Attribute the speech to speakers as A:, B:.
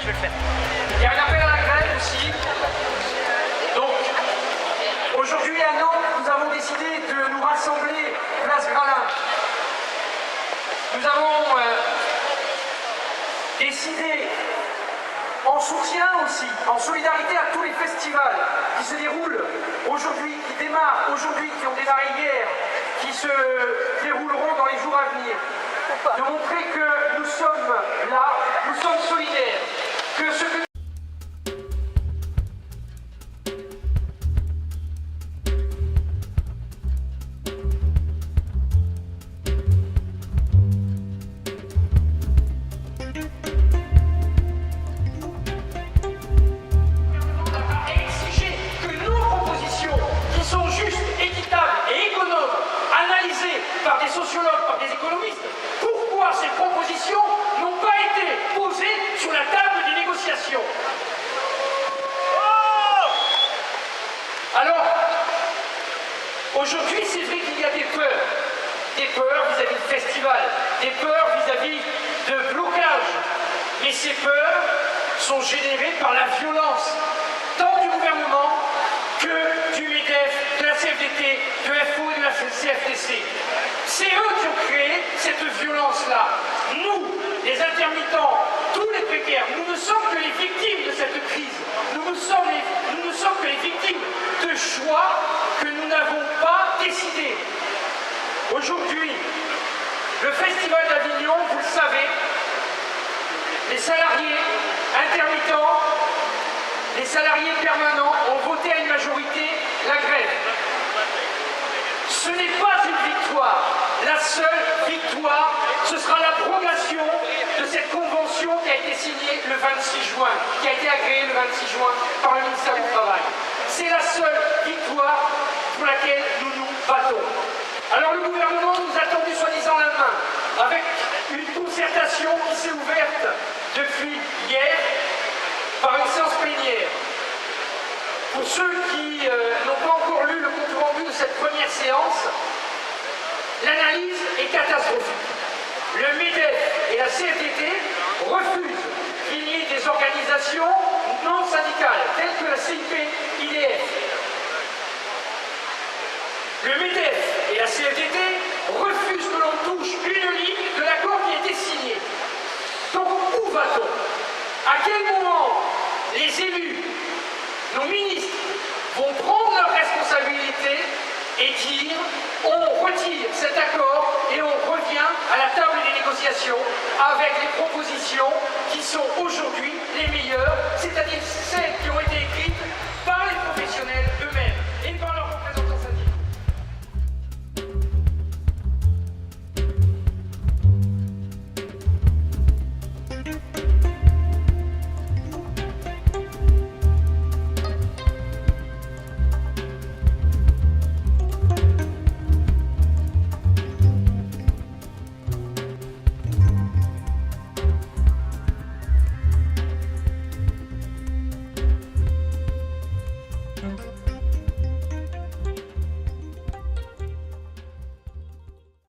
A: vais le faire.
B: Il y a un appel à la grève aussi. Donc, aujourd'hui à Nantes, nous avons décidé de nous rassembler place Gralin. Nous avons décidé, en soutien aussi, en solidarité à tous les festivals qui se déroulent aujourd'hui, qui démarrent aujourd'hui, qui ont démarré hier, qui se dérouleront dans les jours à venir, de montrer que nous sommes là, nous sommes solidaires, que ce que par des sociologues, par des économistes, pourquoi ces propositions n'ont pas été posées sur la table des négociations. Alors, aujourd'hui, c'est vrai qu'il y a des peurs vis-à-vis du festival, des peurs vis-à-vis de blocage, mais ces peurs sont générées par la violence, tant du gouvernement que du MEDEF, de la CFDT, de FO et de la CFTC. C'est eux qui ont créé cette violence-là. Nous, les intermittents, tous les précaires, nous ne sommes que les victimes de cette crise. Nous ne sommes que les victimes de choix que nous n'avons pas décidés. Aujourd'hui, le Festival d'Avignon, vous le savez, les salariés intermittents, les salariés permanents ont voté à une majorité la grève. Ce n'est pas une victoire. La seule victoire, ce sera l'abrogation de cette convention qui a été signée le 26 juin, qui a été agréée le 26 juin par le ministère du Travail. C'est la seule victoire pour laquelle nous nous battons. Alors le gouvernement nous a tendu soi-disant la main avec une concertation qui s'est ouverte depuis hier par une séance plénière. Pour ceux qui n'ont pas encore lu le compte rendu de cette première séance, l'analyse est catastrophique. Le MEDEF et la CFDT refusent qu'il y ait des organisations non syndicales, telles que la CIP-IDF. Le MEDEF et la CFDT refusent que l'on touche une ligne de l'accord qui a été signé. Donc où va-t-on? À quel moment les élus, nos ministres, vont prendre leurs responsabilités et dire on retire cet accord et on revient à la table des négociations avec les propositions qui sont aujourd'hui les meilleures, c'est-à-dire celles